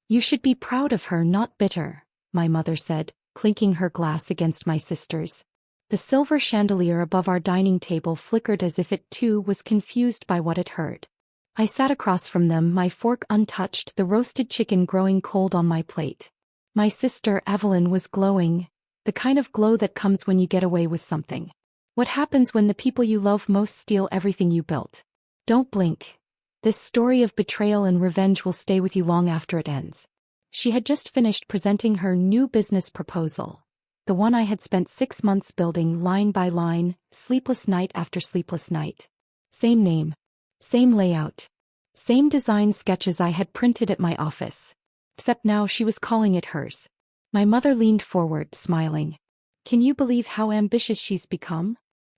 You should be proud of her, not bitter, my mother said, clinking her glass against my sister's. The silver chandelier above our dining table flickered as if it too was confused by what it heard. I sat across from them, my fork untouched, the roasted chicken growing cold on my plate. My sister, Evelyn, was glowing, the kind of glow that comes when you get away with something. What happens when the people you love most steal everything you built? Don't blink. This story of betrayal and revenge will stay with you long after it ends. She had just finished presenting her new business proposal. The one I had spent 6 months building line by line, sleepless night after sleepless night. Same name. Same layout. Same design sketches I had printed at my office. Except now she was calling it hers. My mother leaned forward, smiling. Can you believe how ambitious she's become?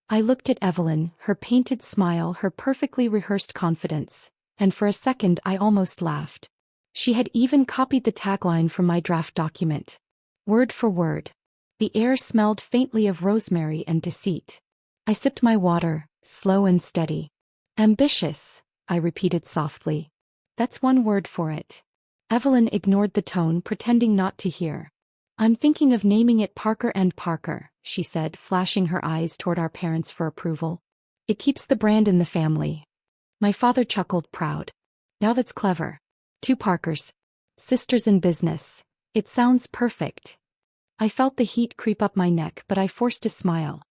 I looked at Evelyn, her painted smile, her perfectly rehearsed confidence, and for a second I almost laughed. She had even copied the tagline from my draft document. Word for word. The air smelled faintly of rosemary and deceit. I sipped my water, slow and steady. Ambitious, I repeated softly. That's one word for it. Evelyn ignored the tone, pretending not to hear. I'm thinking of naming it Parker and Parker, she said, flashing her eyes toward our parents for approval. It keeps the brand in the family. My father chuckled, proud. Now that's clever. 2 Parkers. Sisters in business. It sounds perfect. I felt the heat creep up my neck, but I forced a smile.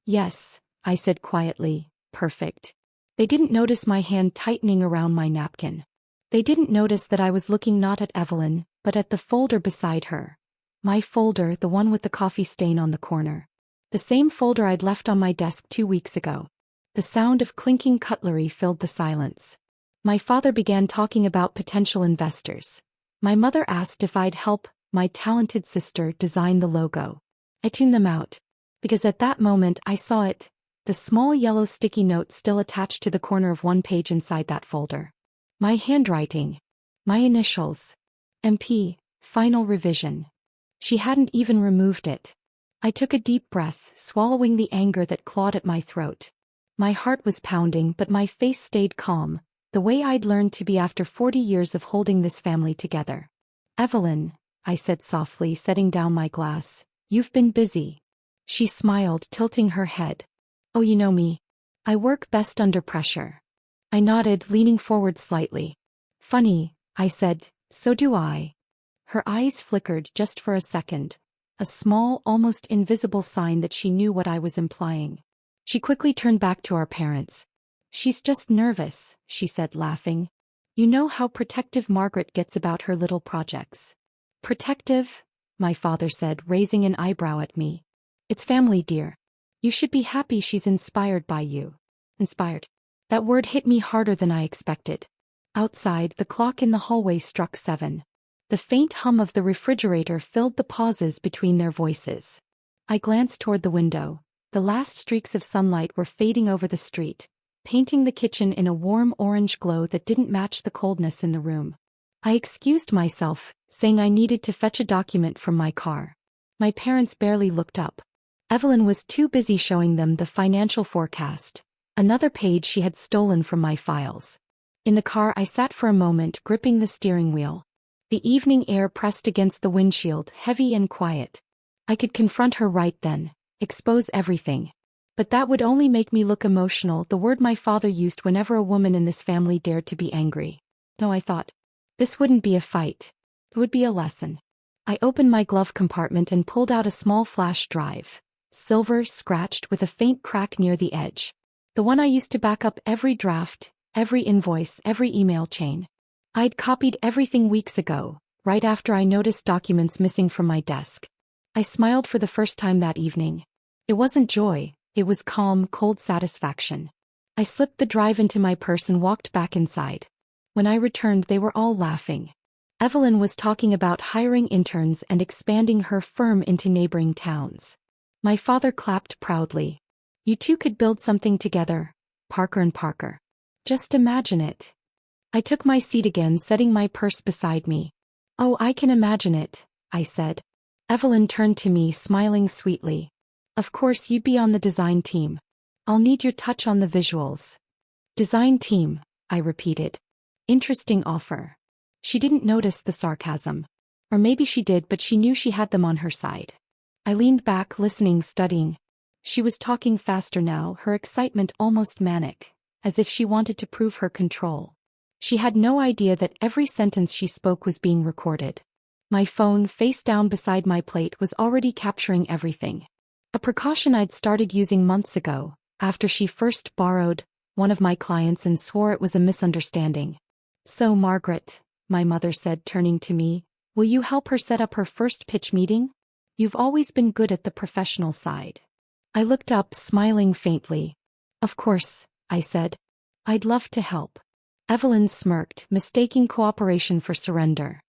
Yes, I said quietly, perfect. They didn't notice my hand tightening around my napkin. They didn't notice that I was looking not at Evelyn, but at the folder beside her. My folder, the one with the coffee stain on the corner. The same folder I'd left on my desk 2 weeks ago. The sound of clinking cutlery filled the silence. My father began talking about potential investors. My mother asked if I'd help my talented sister design the logo. I tuned them out. Because at that moment I saw it, the small yellow sticky note still attached to the corner of one page inside that folder. My handwriting. My initials. MP, final revision. She hadn't even removed it. I took a deep breath, swallowing the anger that clawed at my throat. My heart was pounding, but my face stayed calm, the way I'd learned to be after 40 years of holding this family together. Evelyn, I said softly, setting down my glass, you've been busy. She smiled, tilting her head. Oh, you know me. I work best under pressure. I nodded, leaning forward slightly. Funny, I said, so do I. Her eyes flickered just for a second, a small, almost invisible sign that she knew what I was implying. She quickly turned back to our parents. She's just nervous, she said, laughing. You know how protective Margaret gets about her little projects. Protective? My father said, raising an eyebrow at me. It's family, dear. You should be happy she's inspired by you. Inspired. That word hit me harder than I expected. Outside, the clock in the hallway struck 7. The faint hum of the refrigerator filled the pauses between their voices. I glanced toward the window. The last streaks of sunlight were fading over the street, painting the kitchen in a warm orange glow that didn't match the coldness in the room. I excused myself, saying I needed to fetch a document from my car. My parents barely looked up. Evelyn was too busy showing them the financial forecast, another page she had stolen from my files. In the car I sat for a moment, gripping the steering wheel. The evening air pressed against the windshield, heavy and quiet. I could confront her right then, expose everything. But that would only make me look emotional, the word my father used whenever a woman in this family dared to be angry. No, I thought. This wouldn't be a fight. It would be a lesson. I opened my glove compartment and pulled out a small flash drive. Silver, scratched, with a faint crack near the edge. The one I used to back up every draft, every invoice, every email chain. I'd copied everything weeks ago, right after I noticed documents missing from my desk. I smiled for the first time that evening. It wasn't joy, it was calm, cold satisfaction. I slipped the drive into my purse and walked back inside. When I returned, they were all laughing. Evelyn was talking about hiring interns and expanding her firm into neighboring towns. My father clapped proudly. You two could build something together, Parker and Parker. Just imagine it. I took my seat again, setting my purse beside me. Oh, I can imagine it, I said. Evelyn turned to me, smiling sweetly. Of course you'd be on the design team. I'll need your touch on the visuals. Design team, I repeated. Interesting offer. She didn't notice the sarcasm. Or maybe she did, but she knew she had them on her side. I leaned back, listening, studying. She was talking faster now, her excitement almost manic, as if she wanted to prove her control. She had no idea that every sentence she spoke was being recorded. My phone, face down beside my plate, was already capturing everything. A precaution I'd started using months ago, after she first borrowed one of my clients and swore it was a misunderstanding. "So, Margaret," my mother said, turning to me, "will you help her set up her first pitch meeting? You've always been good at the professional side." I looked up, smiling faintly. "Of course," I said. "I'd love to help." Evelyn smirked, mistaking cooperation for surrender.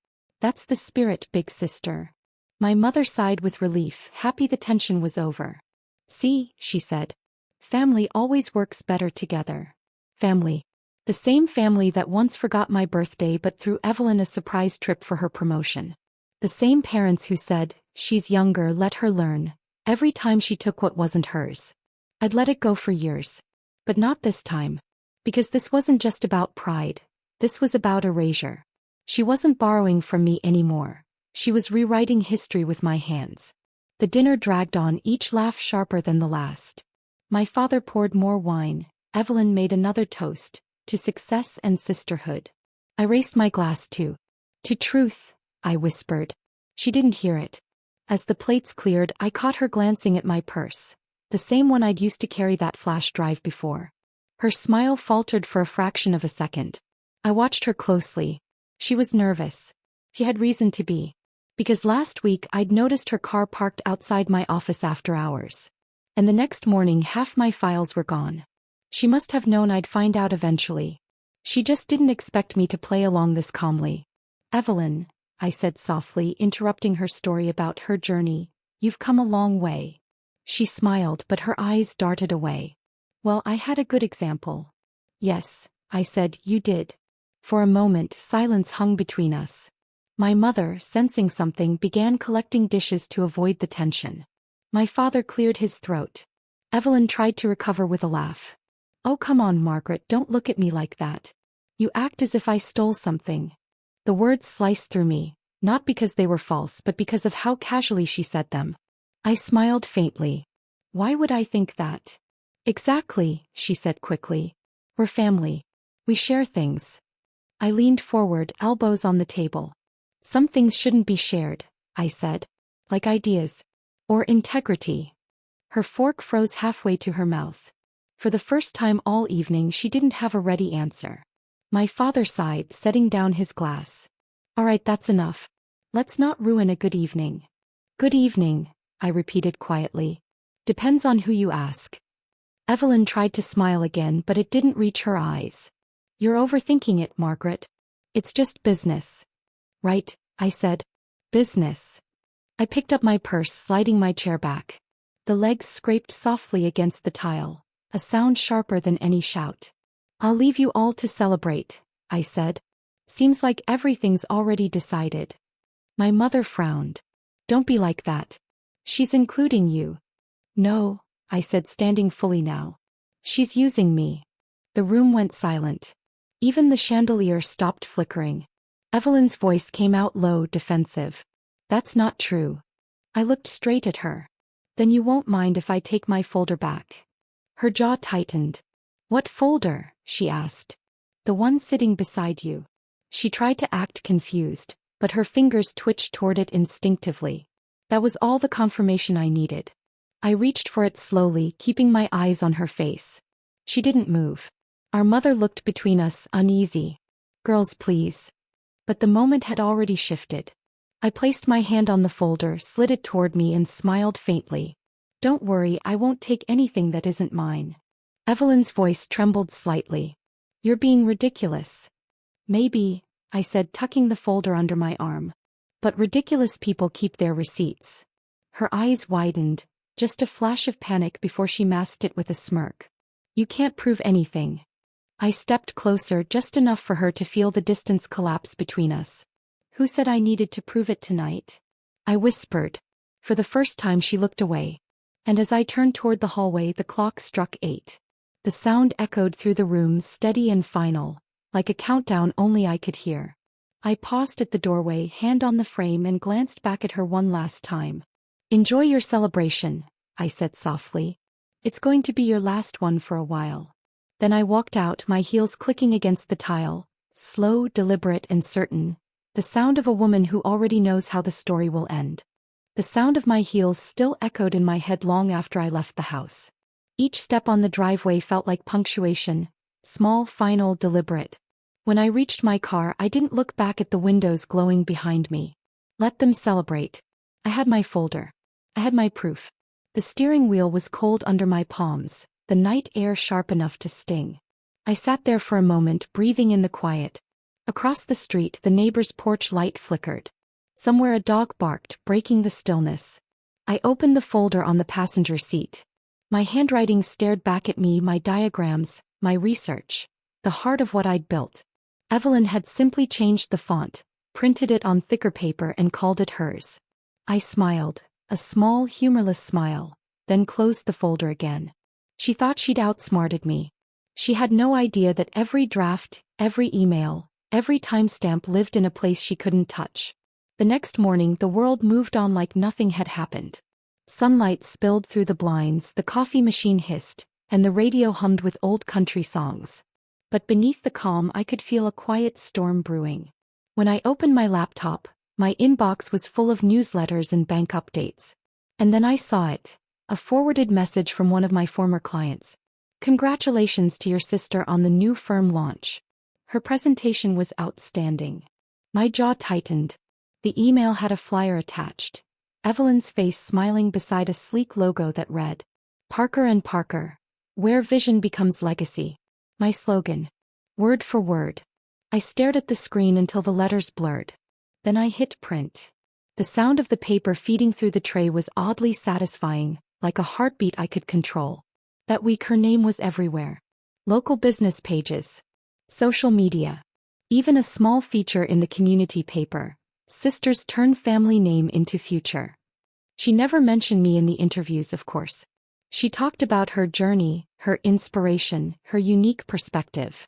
"That's the spirit, big sister." My mother sighed with relief, happy the tension was over. "See," she said. "Family always works better together." Family. The same family that once forgot my birthday but threw Evelyn a surprise trip for her promotion. The same parents who said, "She's younger, let her learn," every time she took what wasn't hers. I'd let it go for years. But not this time. Because this wasn't just about pride. This was about erasure. She wasn't borrowing from me anymore. She was rewriting history with my hands. The dinner dragged on, each laugh sharper than the last. My father poured more wine. Evelyn made another toast, to success and sisterhood. I raised my glass too. "To truth," I whispered. She didn't hear it. As the plates cleared, I caught her glancing at my purse, the same one I'd used to carry that flash drive before. Her smile faltered for a fraction of a second. I watched her closely. She was nervous. She had reason to be. Because last week I'd noticed her car parked outside my office after hours. And the next morning half my files were gone. She must have known I'd find out eventually. She just didn't expect me to play along this calmly. "Evelyn," I said softly, interrupting her story about her journey, "you've come a long way." She smiled, but her eyes darted away. "Well, I had a good example." "Yes," I said, "you did." For a moment, silence hung between us. My mother, sensing something, began collecting dishes to avoid the tension. My father cleared his throat. Evelyn tried to recover with a laugh. "Oh, come on, Margaret, don't look at me like that. You act as if I stole something." The words sliced through me, not because they were false but because of how casually she said them. I smiled faintly. "Why would I think that?" "Exactly," she said quickly. "We're family. We share things." I leaned forward, elbows on the table. "Some things shouldn't be shared," I said. "Like ideas. Or integrity." Her fork froze halfway to her mouth. For the first time all evening she didn't have a ready answer. My father sighed, setting down his glass. "All right, that's enough. Let's not ruin a good evening." "Good evening," I repeated quietly. "Depends on who you ask." Evelyn tried to smile again, but it didn't reach her eyes. "You're overthinking it, Margaret. It's just business." "Right," I said. "Business." I picked up my purse, sliding my chair back. The legs scraped softly against the tile, a sound sharper than any shout. "I'll leave you all to celebrate," I said. "Seems like everything's already decided." My mother frowned. "Don't be like that. She's including you." "No," I said, standing fully now. "She's using me." The room went silent. Even the chandelier stopped flickering. Evelyn's voice came out low, defensive. "That's not true." I looked straight at her. "Then you won't mind if I take my folder back?" Her jaw tightened. "What folder?" she asked. "The one sitting beside you." She tried to act confused, but her fingers twitched toward it instinctively. That was all the confirmation I needed. I reached for it slowly, keeping my eyes on her face. She didn't move. Our mother looked between us, uneasy. "Girls, please." But the moment had already shifted. I placed my hand on the folder, slid it toward me, and smiled faintly. "Don't worry, I won't take anything that isn't mine." Evelyn's voice trembled slightly. "You're being ridiculous." "Maybe," I said, tucking the folder under my arm. "But ridiculous people keep their receipts." Her eyes widened, just a flash of panic before she masked it with a smirk. "You can't prove anything." I stepped closer, just enough for her to feel the distance collapse between us. "Who said I needed to prove it tonight?" I whispered. For the first time she looked away. And as I turned toward the hallway, the clock struck 8. The sound echoed through the room, steady and final, like a countdown only I could hear. I paused at the doorway, hand on the frame, and glanced back at her one last time. "Enjoy your celebration," I said softly. "It's going to be your last one for a while." Then I walked out, my heels clicking against the tile, slow, deliberate, and certain, the sound of a woman who already knows how the story will end. The sound of my heels still echoed in my head long after I left the house. Each step on the driveway felt like punctuation, small, final, deliberate. When I reached my car, I didn't look back at the windows glowing behind me. Let them celebrate. I had my folder. I had my proof. The steering wheel was cold under my palms, the night air sharp enough to sting. I sat there for a moment, breathing in the quiet. Across the street, the neighbor's porch light flickered. Somewhere a dog barked, breaking the stillness. I opened the folder on the passenger seat. My handwriting stared back at me, my diagrams, my research, the heart of what I'd built. Evelyn had simply changed the font, printed it on thicker paper, and called it hers. I smiled, a small, humorless smile, then closed the folder again. She thought she'd outsmarted me. She had no idea that every draft, every email, every timestamp lived in a place she couldn't touch. The next morning, the world moved on like nothing had happened. Sunlight spilled through the blinds, the coffee machine hissed, and the radio hummed with old country songs. But beneath the calm, I could feel a quiet storm brewing. When I opened my laptop, my inbox was full of newsletters and bank updates. And then I saw it, a forwarded message from one of my former clients. "Congratulations to your sister on the new firm launch. Her presentation was outstanding." My jaw tightened. The email had a flyer attached. Evelyn's face smiling beside a sleek logo that read, "Parker & Parker, where vision becomes legacy." My slogan. Word for word. I stared at the screen until the letters blurred. Then I hit print. The sound of the paper feeding through the tray was oddly satisfying, like a heartbeat I could control. That week her name was everywhere. Local business pages. Social media. Even a small feature in the community paper. Sisters turn family name into future. She never mentioned me in the interviews, of course. She talked about her journey, her inspiration, her unique perspective.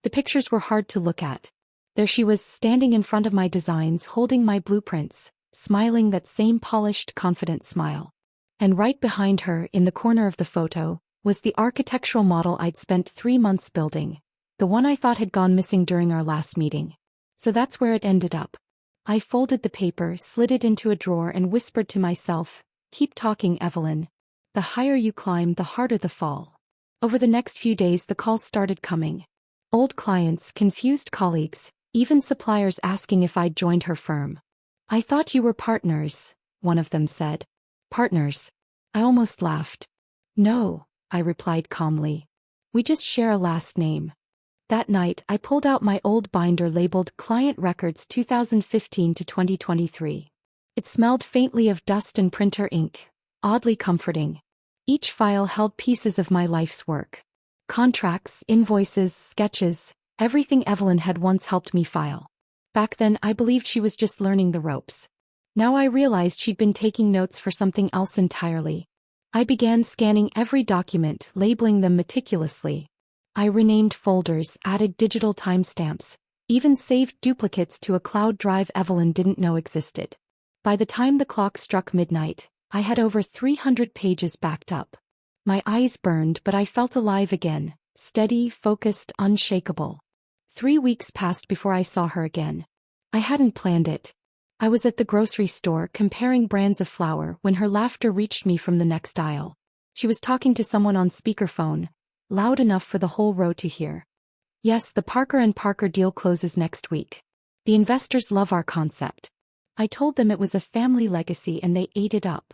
The pictures were hard to look at. There she was, standing in front of my designs, holding my blueprints, smiling that same polished, confident smile. And right behind her, in the corner of the photo, was the architectural model I'd spent 3 months building, the one I thought had gone missing during our last meeting. So that's where it ended up. I folded the paper, slid it into a drawer, and whispered to myself, "Keep talking, Evelyn. The higher you climb, the harder the fall." Over the next few days, the calls started coming. Old clients, confused colleagues, even suppliers asking if I'd joined her firm. "I thought you were partners," one of them said. "Partners?" I almost laughed. "No," I replied calmly. "We just share a last name." That night, I pulled out my old binder labeled Client Records 2015 to 2023. It smelled faintly of dust and printer ink, oddly comforting. Each file held pieces of my life's work. Contracts, invoices, sketches, everything Evelyn had once helped me file. Back then, I believed she was just learning the ropes. Now I realized she'd been taking notes for something else entirely. I began scanning every document, labeling them meticulously. I renamed folders, added digital timestamps, even saved duplicates to a cloud drive Evelyn didn't know existed. By the time the clock struck midnight, I had over 300 pages backed up. My eyes burned, but I felt alive again, steady, focused, unshakable. 3 weeks passed before I saw her again. I hadn't planned it. I was at the grocery store comparing brands of flour when her laughter reached me from the next aisle. She was talking to someone on speakerphone, loud enough for the whole row to hear. "Yes, the Parker & Parker deal closes next week. The investors love our concept." I told them it was a family legacy and they ate it up.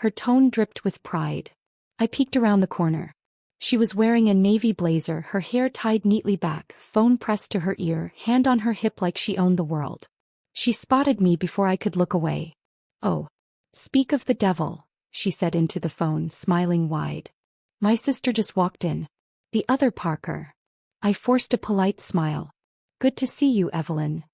Her tone dripped with pride. I peeked around the corner. She was wearing a navy blazer, her hair tied neatly back, phone pressed to her ear, hand on her hip like she owned the world. She spotted me before I could look away. "Oh, speak of the devil," she said into the phone, smiling wide. "My sister just walked in. The other Parker." I forced a polite smile. "Good to see you, Evelyn."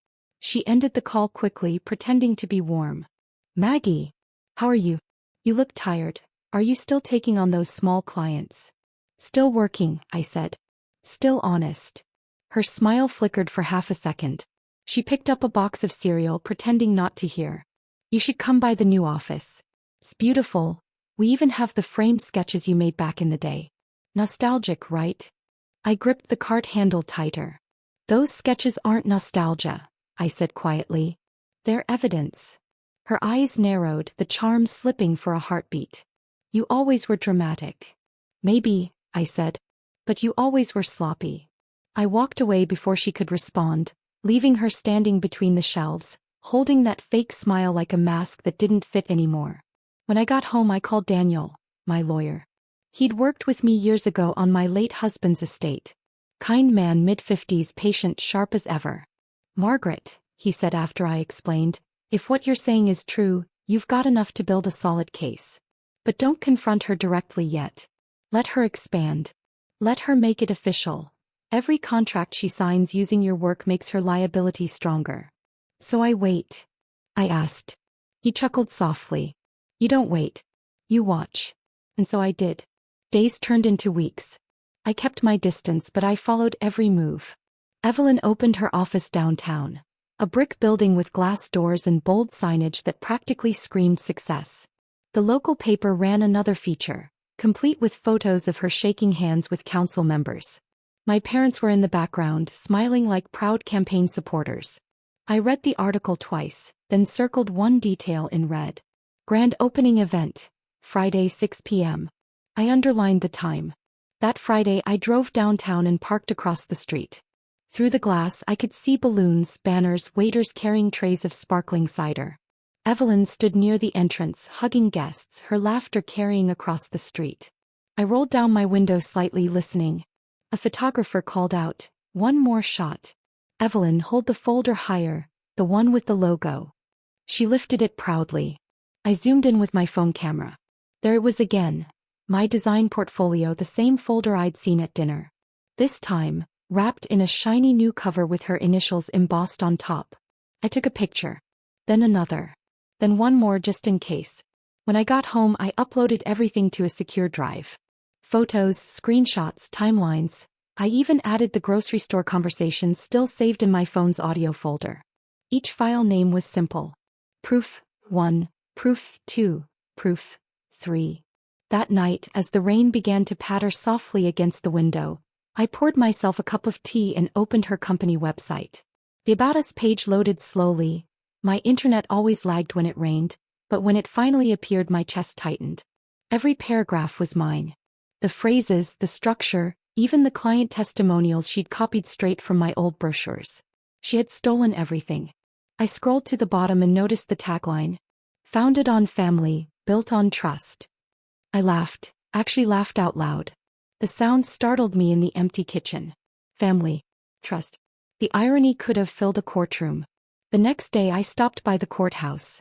She ended the call quickly, pretending to be warm. "Maggie, how are you? You look tired. Are you still taking on those small clients?" "Still working," I said. "Still honest." Her smile flickered for half a second. She picked up a box of cereal, pretending not to hear. You should come by the new office. It's beautiful. We even have the framed sketches you made back in the day. Nostalgic, right? I gripped the cart handle tighter. Those sketches aren't nostalgia, I said quietly. They're evidence. Her eyes narrowed, the charm slipping for a heartbeat. You always were dramatic. Maybe, I said. But you always were sloppy. I walked away before she could respond, leaving her standing between the shelves, holding that fake smile like a mask that didn't fit anymore. When I got home, I called Daniel, my lawyer. He'd worked with me years ago on my late husband's estate. Kind man, mid-50s, patient, sharp as ever. Margaret, he said after I explained, if what you're saying is true, you've got enough to build a solid case. But don't confront her directly yet. Let her expand. Let her make it official. Every contract she signs using your work makes her liability stronger. So I wait? I asked. He chuckled softly. You don't wait. You watch. And so I did. Days turned into weeks. I kept my distance, but I followed every move. Evelyn opened her office downtown. A brick building with glass doors and bold signage that practically screamed success. The local paper ran another feature, complete with photos of her shaking hands with council members. My parents were in the background, smiling like proud campaign supporters. I read the article twice, then circled one detail in red. Grand opening event, Friday 6 p.m. I underlined the time. That Friday I drove downtown and parked across the street. Through the glass I could see balloons, banners, waiters carrying trays of sparkling cider. Evelyn stood near the entrance, hugging guests, her laughter carrying across the street. I rolled down my window slightly, listening. A photographer called out, "One more shot." Evelyn, hold the folder higher, the one with the logo. She lifted it proudly. I zoomed in with my phone camera. There it was again. My design portfolio, the same folder I'd seen at dinner. This time, wrapped in a shiny new cover with her initials embossed on top. I took a picture. Then another. Then one more just in case. When I got home, I uploaded everything to a secure drive. Photos, screenshots, timelines. I even added the grocery store conversations still saved in my phone's audio folder. Each file name was simple. Proof 1, Proof 2, Proof 3. That night, as the rain began to patter softly against the window, I poured myself a cup of tea and opened her company website. The About Us page loaded slowly. My internet always lagged when it rained, but when it finally appeared, my chest tightened. Every paragraph was mine. The phrases, the structure, even the client testimonials she'd copied straight from my old brochures. She had stolen everything. I scrolled to the bottom and noticed the tagline. Founded on family, built on trust. I laughed, actually laughed out loud. The sound startled me in the empty kitchen. Family. Trust. The irony could have filled a courtroom. The next day I stopped by the courthouse.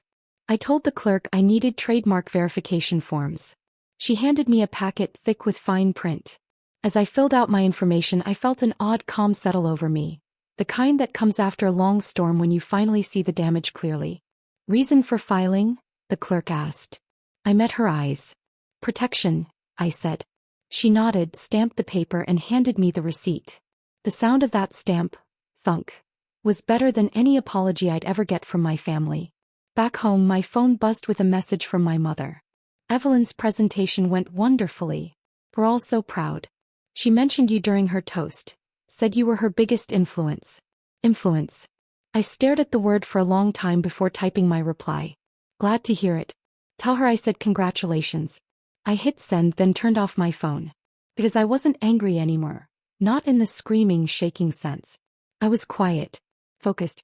I told the clerk I needed trademark verification forms. She handed me a packet thick with fine print. As I filled out my information, I felt an odd calm settle over me. The kind that comes after a long storm when you finally see the damage clearly. Reason for filing? The clerk asked. I met her eyes. Protection, I said. She nodded, stamped the paper, and handed me the receipt. The sound of that stamp, thunk, was better than any apology I'd ever get from my family. Back home, my phone buzzed with a message from my mother. Evelyn's presentation went wonderfully. We're all so proud. She mentioned you during her toast. Said you were her biggest influence. Influence. I stared at the word for a long time before typing my reply. Glad to hear it. Tell her I said congratulations. I hit send, then turned off my phone. Because I wasn't angry anymore. Not in the screaming, shaking sense. I was quiet. Focused.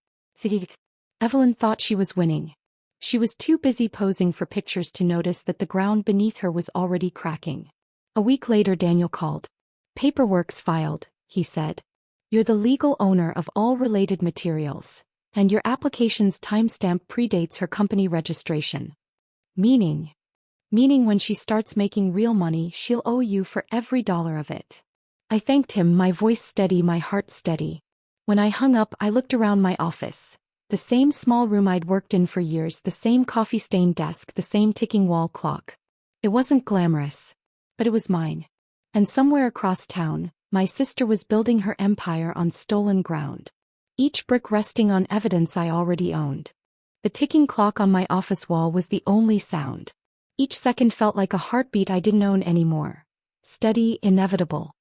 Evelyn thought she was winning. She was too busy posing for pictures to notice that the ground beneath her was already cracking. A week later, Daniel called. Paperwork's filed, he said. You're the legal owner of all related materials, and your application's timestamp predates her company registration. Meaning when she starts making real money, she'll owe you for every dollar of it. I thanked him, my voice steady, my heart steady. When I hung up, I looked around my office. The same small room I'd worked in for years, the same coffee-stained desk, the same ticking wall clock. It wasn't glamorous, but it was mine. And somewhere across town, my sister was building her empire on stolen ground. each brick resting on evidence I already owned. The ticking clock on my office wall was the only sound. Each second felt like a heartbeat I didn't own anymore. Steady, inevitable.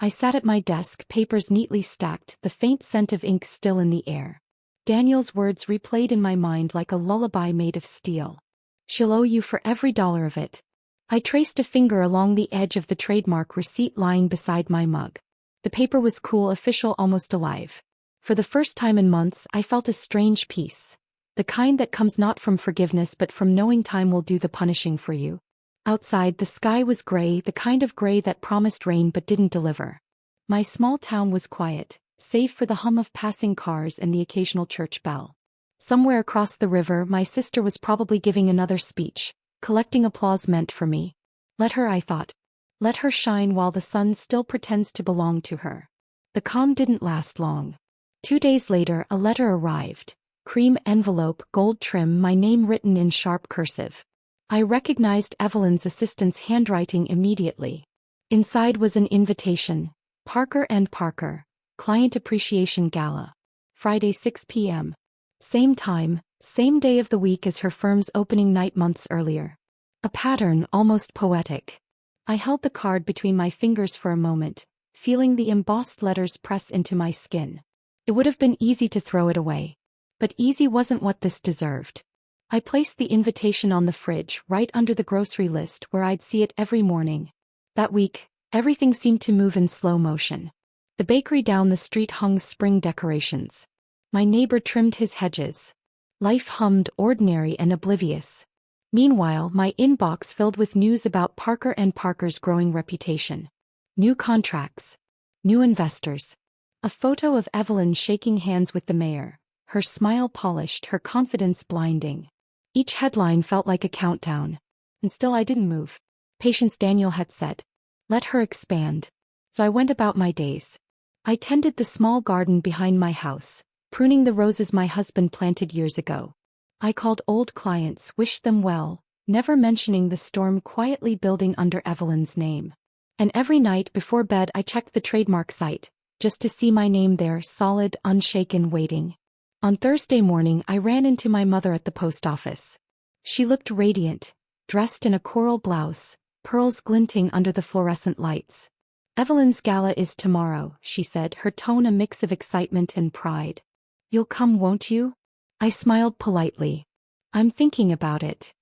I sat at my desk, papers neatly stacked, the faint scent of ink still in the air. Daniel's words replayed in my mind like a lullaby made of steel. "She'll owe you for every dollar of it." I traced a finger along the edge of the trademark receipt lying beside my mug. The paper was cool, official, almost alive. For the first time in months, I felt a strange peace. The kind that comes not from forgiveness but from knowing time will do the punishing for you. Outside, the sky was gray, the kind of gray that promised rain but didn't deliver. My small town was quiet, save for the hum of passing cars and the occasional church bell. Somewhere across the river, my sister was probably giving another speech, collecting applause meant for me. Let her, I thought. Let her shine while the sun still pretends to belong to her. The calm didn't last long. 2 days later, a letter arrived. Cream envelope, gold trim, my name written in sharp cursive. I recognized Evelyn's assistant's handwriting immediately. Inside was an invitation. Parker and Parker, Client Appreciation Gala. Friday 6 p.m. Same time, same day of the week as her firm's opening night months earlier. A pattern almost poetic. I held the card between my fingers for a moment, feeling the embossed letters press into my skin. It would have been easy to throw it away. But easy wasn't what this deserved. I placed the invitation on the fridge right under the grocery list where I'd see it every morning. That week, everything seemed to move in slow motion. The bakery down the street hung spring decorations. My neighbor trimmed his hedges. Life hummed, ordinary and oblivious. Meanwhile, my inbox filled with news about Parker and Parker's growing reputation. New contracts. New investors. A photo of Evelyn shaking hands with the mayor. Her smile polished, her confidence blinding. Each headline felt like a countdown. And still I didn't move. Patience, Daniel had said. Let her expand. So I went about my days. I tended the small garden behind my house, pruning the roses my husband planted years ago. I called old clients, wished them well, never mentioning the storm quietly building under Evelyn's name. And every night before bed I checked the trademark site, just to see my name there, solid, unshaken, waiting. On Thursday morning I ran into my mother at the post office. She looked radiant, dressed in a coral blouse, pearls glinting under the fluorescent lights. Evelyn's gala is tomorrow, she said, her tone a mix of excitement and pride. You'll come, won't you? I smiled politely. I'm thinking about it.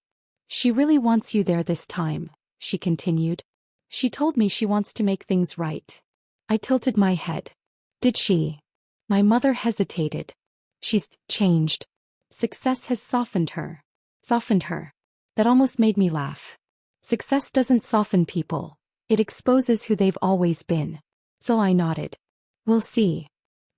She really wants you there this time, she continued. She told me she wants to make things right. I tilted my head. Did she? My mother hesitated. She's changed. Success has softened her. Softened her. That almost made me laugh. Success doesn't soften people. It exposes who they've always been. So I nodded. We'll see.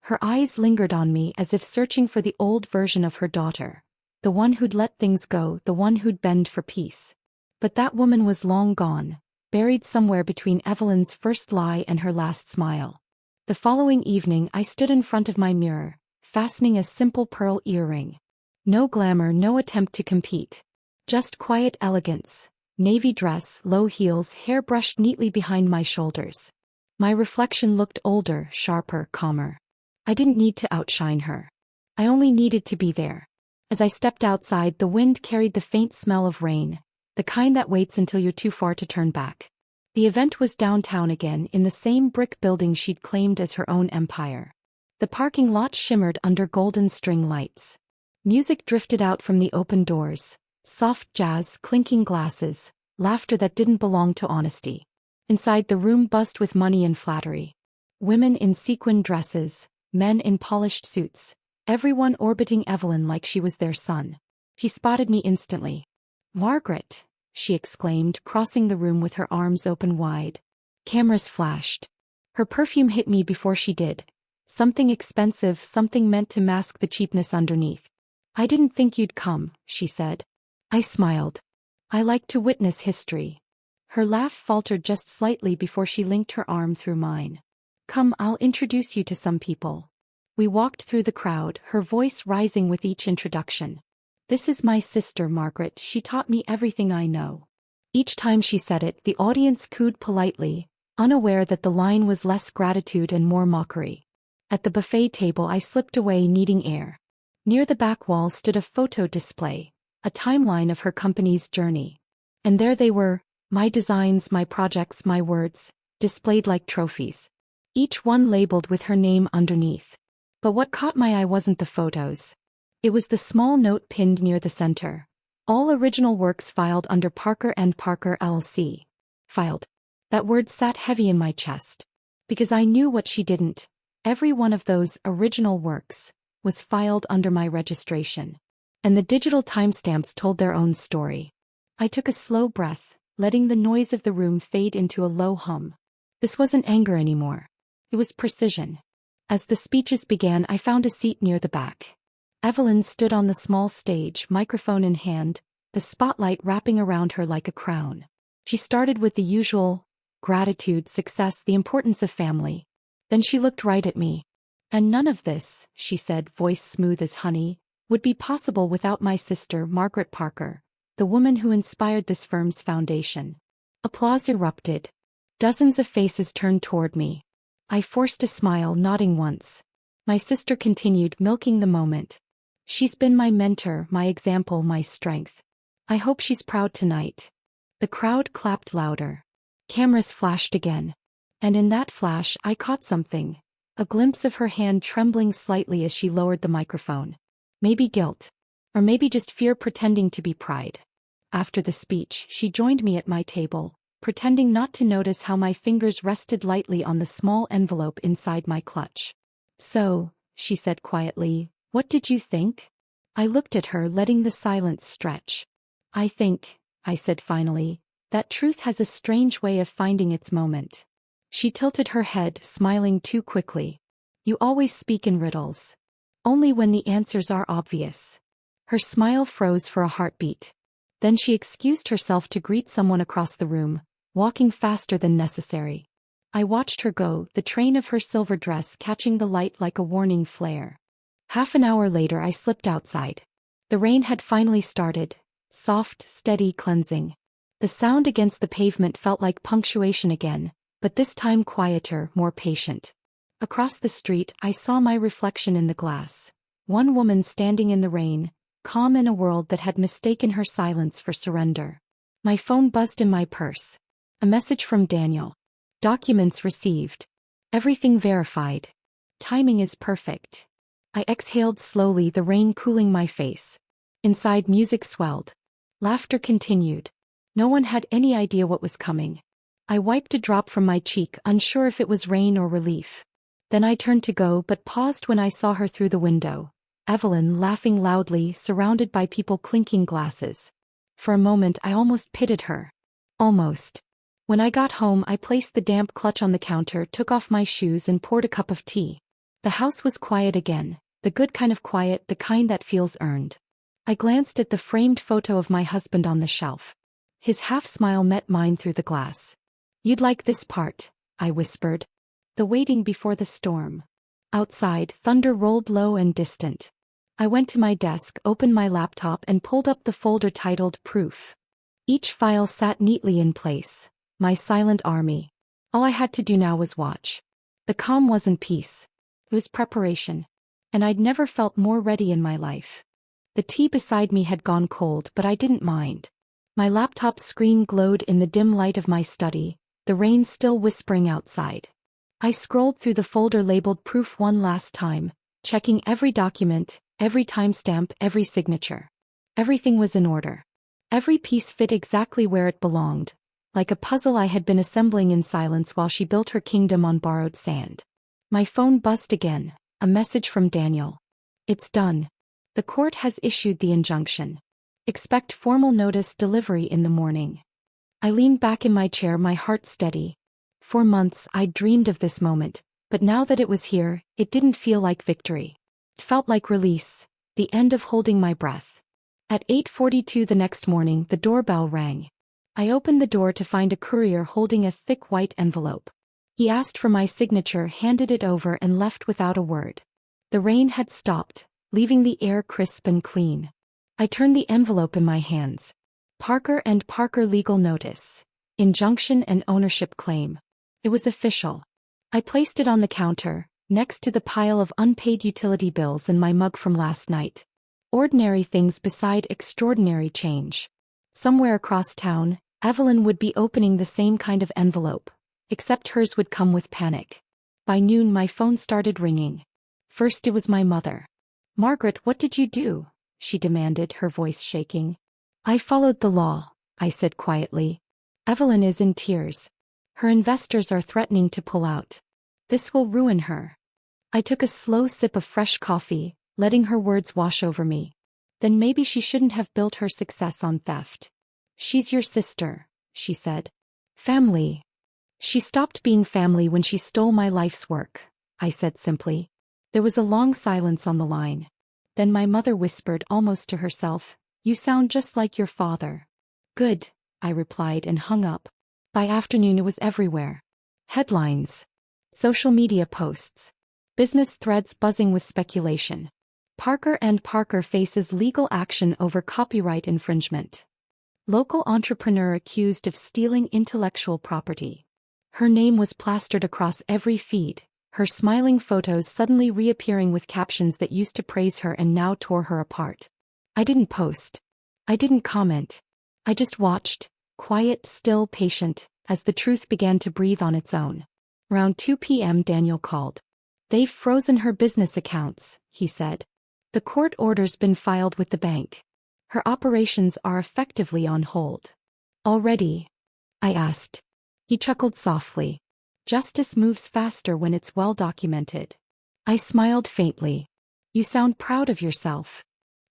Her eyes lingered on me as if searching for the old version of her daughter. The one who'd let things go, the one who'd bend for peace. But that woman was long gone, buried somewhere between Evelyn's first lie and her last smile. The following evening I stood in front of my mirror, fastening a simple pearl earring. No glamour, no attempt to compete. Just quiet elegance. Navy dress, low heels, hair brushed neatly behind my shoulders. My reflection looked older, sharper, calmer. I didn't need to outshine her. I only needed to be there. As I stepped outside, the wind carried the faint smell of rain, the kind that waits until you're too far to turn back. The event was downtown again, in the same brick building she'd claimed as her own empire. The parking lot shimmered under golden string lights. Music drifted out from the open doors, soft jazz, clinking glasses, laughter that didn't belong to honesty. Inside, the room buzzed with money and flattery. Women in sequin dresses, men in polished suits, everyone orbiting Evelyn like she was their son. She spotted me instantly. Margaret, she exclaimed, crossing the room with her arms open wide. Cameras flashed. Her perfume hit me before she did. Something expensive, something meant to mask the cheapness underneath. I didn't think you'd come, she said. I smiled. I like to witness history. Her laugh faltered just slightly before she linked her arm through mine. Come, I'll introduce you to some people. We walked through the crowd, her voice rising with each introduction. This is my sister, Margaret. She taught me everything I know. Each time she said it, the audience cooed politely, unaware that the line was less gratitude and more mockery. At the buffet table I slipped away, needing air. Near the back wall stood a photo display, a timeline of her company's journey. And there they were, my designs, my projects, my words, displayed like trophies. Each one labeled with her name underneath. But what caught my eye wasn't the photos. It was the small note pinned near the center. All original works filed under Parker and Parker LLC. Filed. That word sat heavy in my chest. Because I knew what she didn't. Every one of those original works was filed under my registration. And the digital timestamps told their own story. I took a slow breath, letting the noise of the room fade into a low hum. This wasn't anger anymore. It was precision. As the speeches began, I found a seat near the back. Evelyn stood on the small stage, microphone in hand, the spotlight wrapping around her like a crown. She started with the usual: gratitude, success, the importance of family. Then she looked right at me. And none of this, she said, voice smooth as honey, would be possible without my sister, Margaret Parker, the woman who inspired this firm's foundation. Applause erupted. Dozens of faces turned toward me. I forced a smile, nodding once. My sister continued, milking the moment. She's been my mentor, my example, my strength. I hope she's proud tonight. The crowd clapped louder. Cameras flashed again. And in that flash I caught something. A glimpse of her hand trembling slightly as she lowered the microphone. Maybe guilt. Or maybe just fear pretending to be pride. After the speech, she joined me at my table, pretending not to notice how my fingers rested lightly on the small envelope inside my clutch. So, she said quietly, what did you think? I looked at her, letting the silence stretch. I think, I said finally, that truth has a strange way of finding its moment. She tilted her head, smiling too quickly. You always speak in riddles. Only when the answers are obvious. Her smile froze for a heartbeat. Then she excused herself to greet someone across the room, walking faster than necessary. I watched her go, the train of her silver dress catching the light like a warning flare. Half an hour later I slipped outside. The rain had finally started, soft, steady, cleansing. The sound against the pavement felt like punctuation again, but this time quieter, more patient. Across the street I saw my reflection in the glass. One woman standing in the rain, calm in a world that had mistaken her silence for surrender. My phone buzzed in my purse. A message from Daniel. Documents received. Everything verified. Timing is perfect. I exhaled slowly, the rain cooling my face. Inside, music swelled. Laughter continued. No one had any idea what was coming. I wiped a drop from my cheek, unsure if it was rain or relief. Then I turned to go, but paused when I saw her through the window. Evelyn, laughing loudly, surrounded by people clinking glasses. For a moment I almost pitied her. Almost. When I got home I placed the damp clutch on the counter, took off my shoes and poured a cup of tea. The house was quiet again, the good kind of quiet, the kind that feels earned. I glanced at the framed photo of my husband on the shelf. His half-smile met mine through the glass. You'd like this part, I whispered. The waiting before the storm. Outside, thunder rolled low and distant. I went to my desk, opened my laptop and pulled up the folder titled Proof. Each file sat neatly in place. My silent army. All I had to do now was watch. The calm wasn't peace. It was preparation. And I'd never felt more ready in my life. The tea beside me had gone cold, but I didn't mind. My laptop screen glowed in the dim light of my study, the rain still whispering outside. I scrolled through the folder labeled Proof one last time, checking every document, every timestamp, every signature. Everything was in order. Every piece fit exactly where it belonged, like a puzzle I had been assembling in silence while she built her kingdom on borrowed sand. My phone buzzed again, a message from Daniel. It's done. The court has issued the injunction. Expect formal notice delivery in the morning. I leaned back in my chair, my heart steady. For months I'd dreamed of this moment, but now that it was here, it didn't feel like victory. It felt like release, the end of holding my breath. At 8:42 the next morning, the doorbell rang. I opened the door to find a courier holding a thick white envelope. He asked for my signature, handed it over and left without a word. The rain had stopped, leaving the air crisp and clean. I turned the envelope in my hands. Parker and Parker legal notice. Injunction and ownership claim. It was official. I placed it on the counter, next to the pile of unpaid utility bills and my mug from last night. Ordinary things beside extraordinary change. Somewhere across town, Evelyn would be opening the same kind of envelope, except hers would come with panic. By noon my phone started ringing. First it was my mother. "Margaret, what did you do?" she demanded, her voice shaking. "I followed the law," I said quietly. "Evelyn is in tears. Her investors are threatening to pull out. This will ruin her." I took a slow sip of fresh coffee, letting her words wash over me. Then maybe she shouldn't have built her success on theft. "She's your sister," she said. "Family." "She stopped being family when she stole my life's work," I said simply. There was a long silence on the line. Then my mother whispered almost to herself, "You sound just like your father." "Good," I replied and hung up. By afternoon it was everywhere. Headlines. Social media posts. Business threads buzzing with speculation. Parker & Parker faces legal action over copyright infringement. Local entrepreneur accused of stealing intellectual property. Her name was plastered across every feed, her smiling photos suddenly reappearing with captions that used to praise her and now tore her apart. I didn't post. I didn't comment. I just watched, quiet, still, patient, as the truth began to breathe on its own. Around 2 p.m. Daniel called. "They've frozen her business accounts," he said. "The court order's been filed with the bank. Her operations are effectively on hold." "Already?" I asked. He chuckled softly. "Justice moves faster when it's well documented." I smiled faintly. "You sound proud of yourself."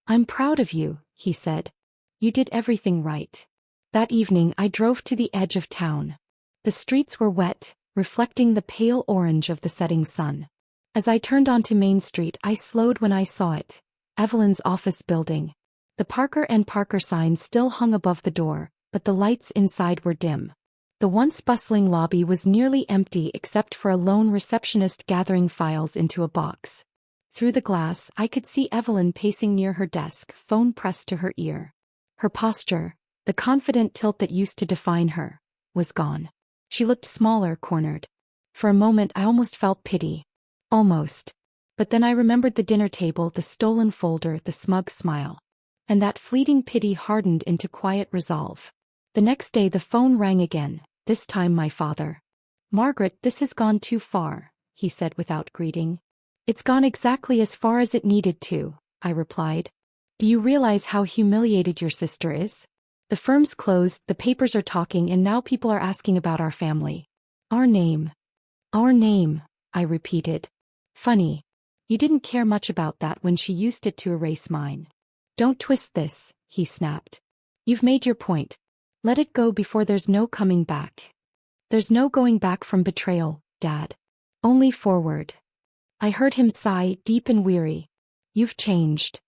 "I'm proud of you," he said. "You did everything right." That evening I drove to the edge of town. The streets were wet, reflecting the pale orange of the setting sun. As I turned onto Main Street I slowed when I saw it. Evelyn's office building. The Parker & Parker sign still hung above the door, but the lights inside were dim. The once bustling lobby was nearly empty except for a lone receptionist gathering files into a box. Through the glass I could see Evelyn pacing near her desk, phone pressed to her ear. Her posture, the confident tilt that used to define her, was gone. She looked smaller, cornered. For a moment I almost felt pity. Almost. But then I remembered the dinner table, the stolen folder, the smug smile. And that fleeting pity hardened into quiet resolve. The next day the phone rang again, this time my father. "Margaret, this has gone too far," he said without greeting. "It's gone exactly as far as it needed to," I replied. "Do you realize how humiliated your sister is? The firm's closed, the papers are talking, and now people are asking about our family. Our name." "Our name," I repeated. "Funny. You didn't care much about that when she used it to erase mine." "Don't twist this," he snapped. "You've made your point. Let it go before there's no coming back." "There's no going back from betrayal, Dad. Only forward." I heard him sigh, deep and weary. "You've changed."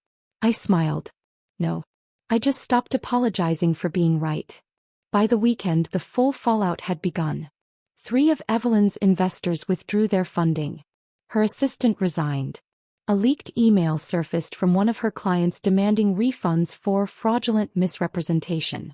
I smiled. "No. I just stopped apologizing for being right." By the weekend the full fallout had begun. 3 of Evelyn's investors withdrew their funding. Her assistant resigned. A leaked email surfaced from one of her clients demanding refunds for fraudulent misrepresentation.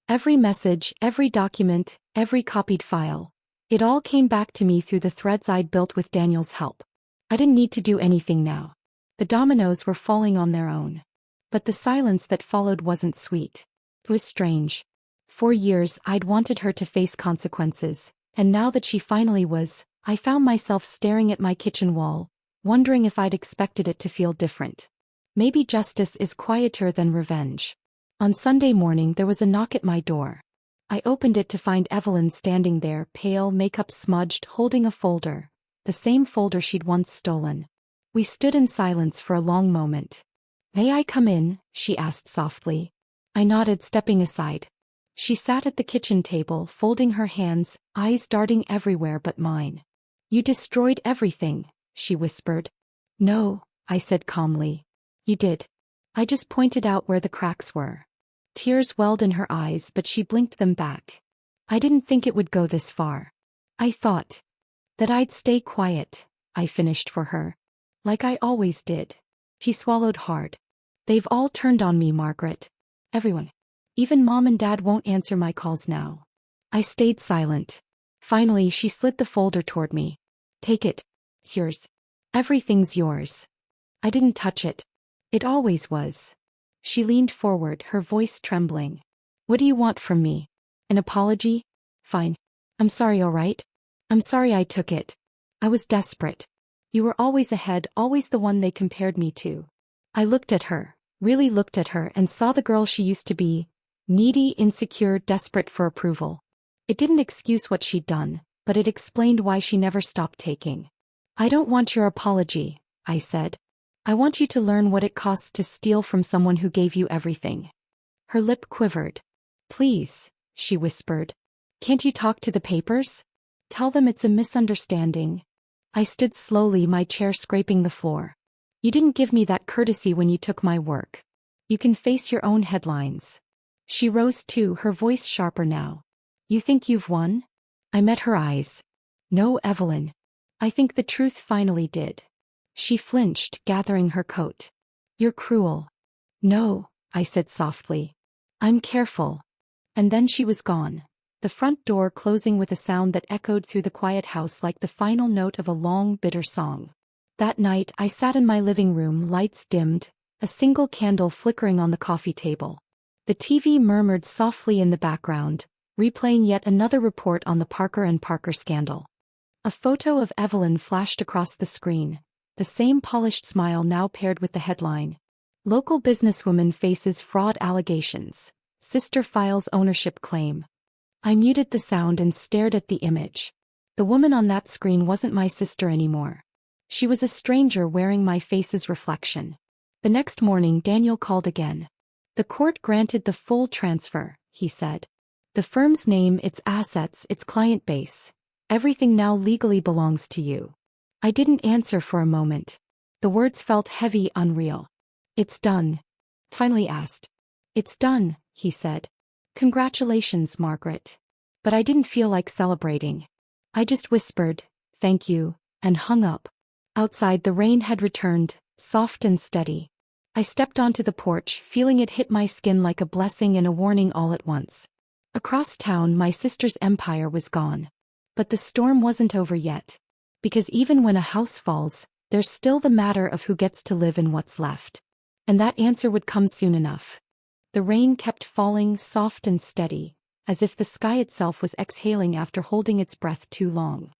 Every message, every document, every copied file. It all came back to me through the threads I'd built with Daniel's help. I didn't need to do anything now. The dominoes were falling on their own. But the silence that followed wasn't sweet. It was strange. For years I'd wanted her to face consequences, and now that she finally was, I found myself staring at my kitchen wall, wondering if I'd expected it to feel different. Maybe justice is quieter than revenge. On Sunday morning there was a knock at my door. I opened it to find Evelyn standing there, pale, makeup smudged, holding a folder. The same folder she'd once stolen. We stood in silence for a long moment. "May I come in?" she asked softly. I nodded, stepping aside. She sat at the kitchen table, folding her hands, eyes darting everywhere but mine. "You destroyed everything," she whispered. "No," I said calmly. "You did. I just pointed out where the cracks were." Tears welled in her eyes, but she blinked them back. "I didn't think it would go this far. I thought that I'd stay quiet," I finished for her. "Like I always did." She swallowed hard. "They've all turned on me, Margaret. Everyone. Even Mom and Dad won't answer my calls now." I stayed silent. Finally she slid the folder toward me. "Take it. It's yours. Everything's yours. I didn't touch it. It always was. She leaned forward, her voice trembling. What do you want from me? An apology? Fine. I'm sorry, all right? I'm sorry I took it. I was desperate. You were always ahead, always the one they compared me to. I looked at her, really looked at her, and saw the girl she used to be, needy, insecure, desperate for approval. It didn't excuse what she'd done, but it explained why she never stopped taking. I don't want your apology, I said. I want you to learn what it costs to steal from someone who gave you everything. Her lip quivered. Please, she whispered. Can't you talk to the papers? Tell them it's a misunderstanding. I stood slowly, my chair scraping the floor. You didn't give me that courtesy when you took my work. You can face your own headlines. She rose too, her voice sharper now. You think you've won? I met her eyes. No, Evelyn. I think the truth finally did. She flinched, gathering her coat. You're cruel. No, I said softly. I'm careful. And then she was gone, the front door closing with a sound that echoed through the quiet house like the final note of a long, bitter song. That night, I sat in my living room, lights dimmed, a single candle flickering on the coffee table. The TV murmured softly in the background, replaying yet another report on the Parker and Parker scandal. A photo of Evelyn flashed across the screen, the same polished smile now paired with the headline. Local businesswoman faces fraud allegations. Sister files ownership claim. I muted the sound and stared at the image. The woman on that screen wasn't my sister anymore. She was a stranger wearing my face's reflection. The next morning Daniel called again. The court granted the full transfer, he said. The firm's name, its assets, its client base. Everything now legally belongs to you. I didn't answer for a moment. The words felt heavy, unreal. It's done. Finally asked. It's done, he said. Congratulations, Margaret. But I didn't feel like celebrating. I just whispered, thank you, and hung up. Outside the rain had returned, soft and steady. I stepped onto the porch, feeling it hit my skin like a blessing and a warning all at once. Across town, my sister's empire was gone. But the storm wasn't over yet. Because even when a house falls, there's still the matter of who gets to live in what's left. And that answer would come soon enough. The rain kept falling, soft and steady, as if the sky itself was exhaling after holding its breath too long.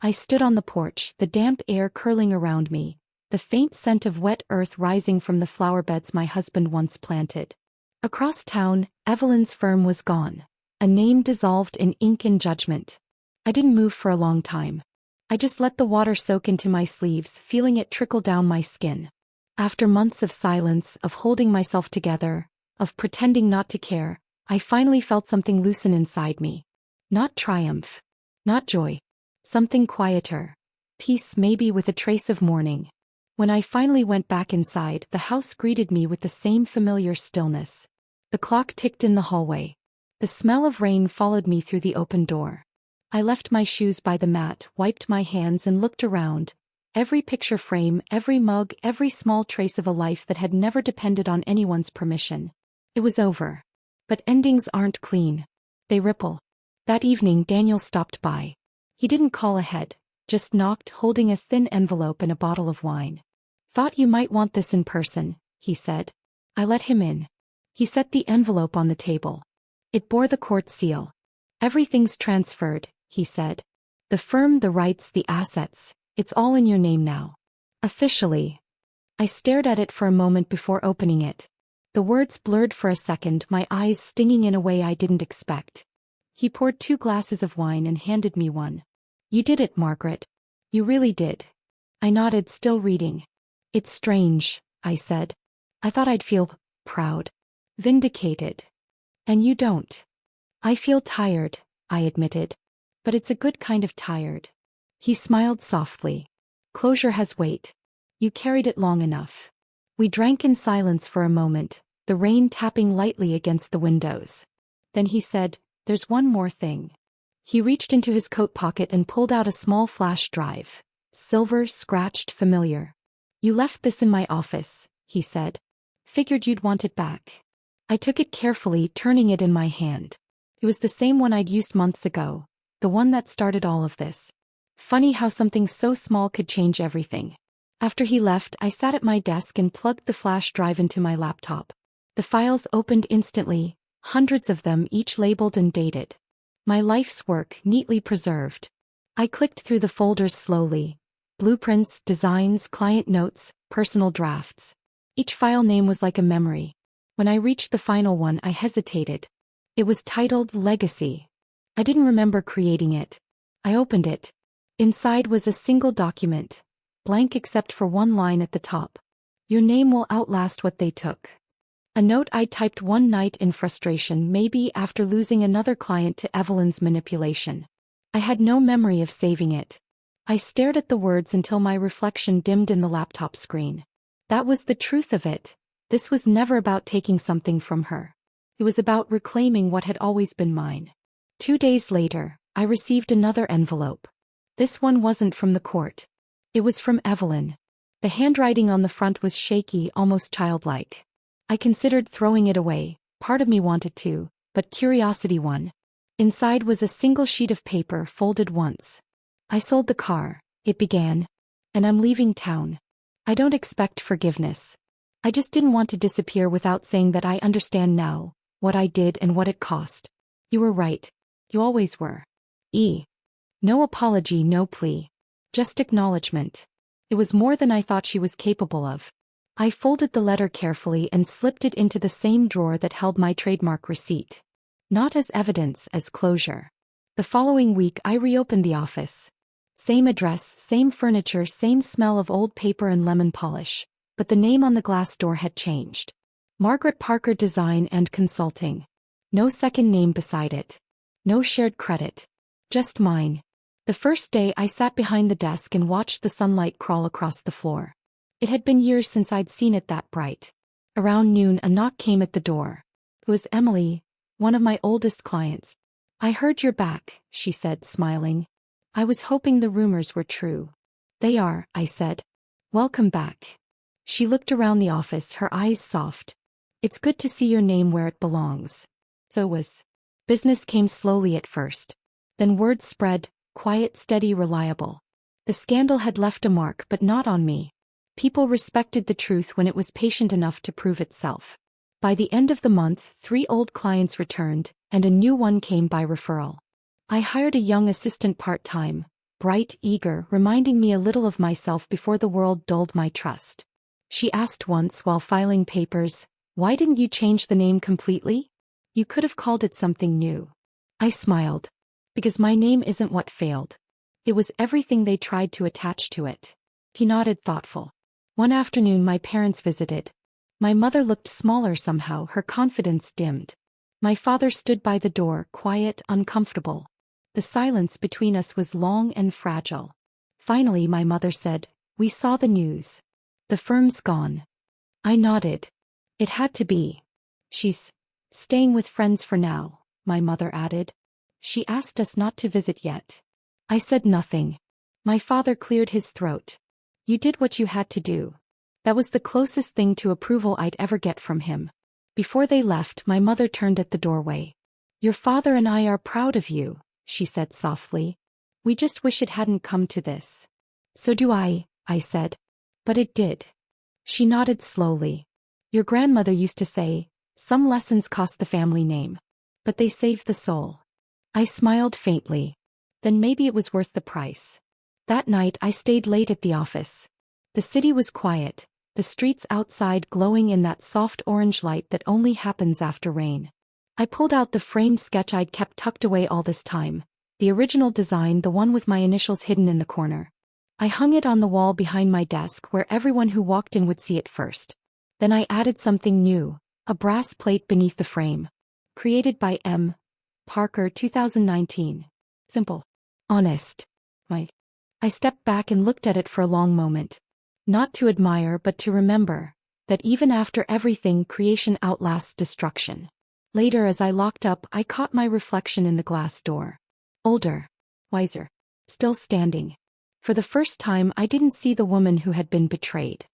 I stood on the porch, the damp air curling around me, the faint scent of wet earth rising from the flower beds my husband once planted. Across town, Evelyn's firm was gone, a name dissolved in ink and judgment. I didn't move for a long time. I just let the water soak into my sleeves, feeling it trickle down my skin. After months of silence, of holding myself together, of pretending not to care, I finally felt something loosen inside me. Not triumph. Not joy. Something quieter. Peace, maybe with a trace of mourning. When I finally went back inside, the house greeted me with the same familiar stillness. The clock ticked in the hallway. The smell of rain followed me through the open door. I left my shoes by the mat, wiped my hands and looked around. Every picture frame, every mug, every small trace of a life that had never depended on anyone's permission. It was over. But endings aren't clean. They ripple. That evening Daniel stopped by. He didn't call ahead, just knocked, holding a thin envelope and a bottle of wine. Thought you might want this in person, he said. I let him in. He set the envelope on the table. It bore the court seal. Everything's transferred, he said. The firm, the rights, the assets, it's all in your name now. Officially. I stared at it for a moment before opening it. The words blurred for a second, my eyes stinging in a way I didn't expect. He poured 2 glasses of wine and handed me one. You did it, Margaret. You really did. I nodded, still reading. It's strange, I said. I thought I'd feel proud. Vindicated. And you don't. I feel tired, I admitted. But it's a good kind of tired. He smiled softly. Closure has weight. You carried it long enough. We drank in silence for a moment, the rain tapping lightly against the windows. Then he said, there's one more thing. He reached into his coat pocket and pulled out a small flash drive. Silver, scratched, familiar. You left this in my office, he said. Figured you'd want it back. I took it carefully, turning it in my hand. It was the same one I'd used months ago, the one that started all of this. Funny how something so small could change everything. After he left, I sat at my desk and plugged the flash drive into my laptop. The files opened instantly, hundreds of them, each labeled and dated. My life's work neatly preserved. I clicked through the folders slowly. Blueprints, designs, client notes, personal drafts. Each file name was like a memory. When I reached the final one, I hesitated. It was titled Legacy. I didn't remember creating it. I opened it. Inside was a single document, blank except for one line at the top. Your name will outlast what they took. A note I typed one night in frustration, maybe after losing another client to Evelyn's manipulation. I had no memory of saving it. I stared at the words until my reflection dimmed in the laptop screen. That was the truth of it. This was never about taking something from her. It was about reclaiming what had always been mine. 2 days later, I received another envelope. This one wasn't from the court. It was from Evelyn. The handwriting on the front was shaky, almost childlike. I considered throwing it away, part of me wanted to, but curiosity won. Inside was a single sheet of paper folded once. I sold the car, it began, and I'm leaving town. I don't expect forgiveness. I just didn't want to disappear without saying that I understand now, what I did and what it cost. You were right. You always were. No apology, no plea. Just acknowledgement. It was more than I thought she was capable of. I folded the letter carefully and slipped it into the same drawer that held my trademark receipt. Not as evidence, as closure. The following week I reopened the office. Same address, same furniture, same smell of old paper and lemon polish, but the name on the glass door had changed. Margaret Parker Design and Consulting. No second name beside it. No shared credit. Just mine. The first day I sat behind the desk and watched the sunlight crawl across the floor. It had been years since I'd seen it that bright. Around noon a knock came at the door. It was Emily, one of my oldest clients. I heard you're back, she said, smiling. I was hoping the rumors were true. They are, I said. Welcome back. She looked around the office, her eyes soft. It's good to see your name where it belongs. So was. Business came slowly at first. Then word spread, quiet, steady, reliable. The scandal had left a mark, but not on me. People respected the truth when it was patient enough to prove itself. By the end of the month, 3 old clients returned, and a new one came by referral. I hired a young assistant part-time, bright, eager, reminding me a little of myself before the world dulled my trust. She asked once while filing papers, "Why didn't you change the name completely? You could have called it something new." I smiled. Because my name isn't what failed. It was everything they tried to attach to it. He nodded, thoughtful. One afternoon my parents visited. My mother looked smaller somehow, her confidence dimmed. My father stood by the door, quiet, uncomfortable. The silence between us was long and fragile. Finally my mother said, "We saw the news. The firm's gone." I nodded. It had to be. "She's staying with friends for now," my mother added. "She asked us not to visit yet." I said nothing. My father cleared his throat. "You did what you had to do." That was the closest thing to approval I'd ever get from him. Before they left, my mother turned at the doorway. "Your father and I are proud of you," she said softly. "We just wish it hadn't come to this." "So do I said. "But it did." She nodded slowly. "Your grandmother used to say, some lessons cost the family name. But they saved the soul." I smiled faintly. Then maybe it was worth the price. That night I stayed late at the office. The city was quiet, the streets outside glowing in that soft orange light that only happens after rain. I pulled out the framed sketch I'd kept tucked away all this time, the original design, the one with my initials hidden in the corner. I hung it on the wall behind my desk where everyone who walked in would see it first. Then I added something new, a brass plate beneath the frame. Created by M. Parker, 2019. Simple. Honest. I stepped back and looked at it for a long moment. Not to admire but to remember, that even after everything, creation outlasts destruction. Later as I locked up, I caught my reflection in the glass door. Older. Wiser. Still standing. For the first time I didn't see the woman who had been betrayed.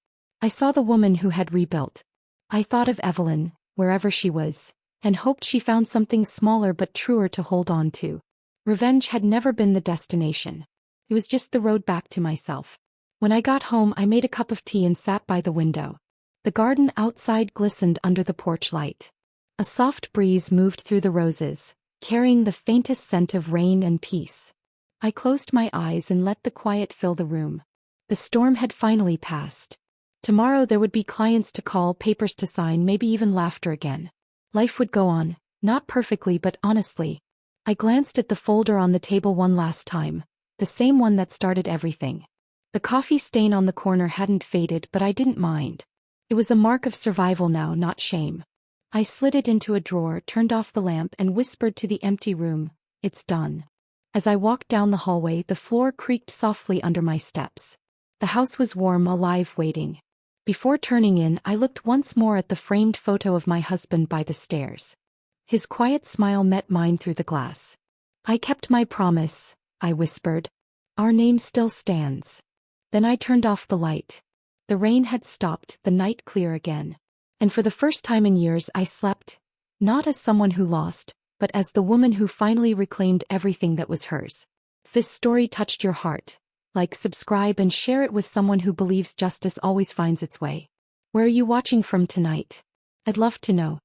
I saw the woman who had rebuilt. I thought of Evelyn, wherever she was, and hoped she found something smaller but truer to hold on to. Revenge had never been the destination. It was just the road back to myself. When I got home, I made a cup of tea and sat by the window. The garden outside glistened under the porch light. A soft breeze moved through the roses, carrying the faintest scent of rain and peace. I closed my eyes and let the quiet fill the room. The storm had finally passed. Tomorrow there would be clients to call, papers to sign, maybe even laughter again. Life would go on, not perfectly but honestly. I glanced at the folder on the table one last time, the same one that started everything. The coffee stain on the corner hadn't faded, but I didn't mind. It was a mark of survival now, not shame. I slid it into a drawer, turned off the lamp, and whispered to the empty room, "It's done." As I walked down the hallway, the floor creaked softly under my steps. The house was warm, alive, waiting. Before turning in, I looked once more at the framed photo of my husband by the stairs. His quiet smile met mine through the glass. "I kept my promise," I whispered. "Our name still stands." Then I turned off the light. The rain had stopped, the night clear again. And for the first time in years I slept, not as someone who lost, but as the woman who finally reclaimed everything that was hers. If this story touched your heart, like, subscribe, and share it with someone who believes justice always finds its way. Where are you watching from tonight? I'd love to know.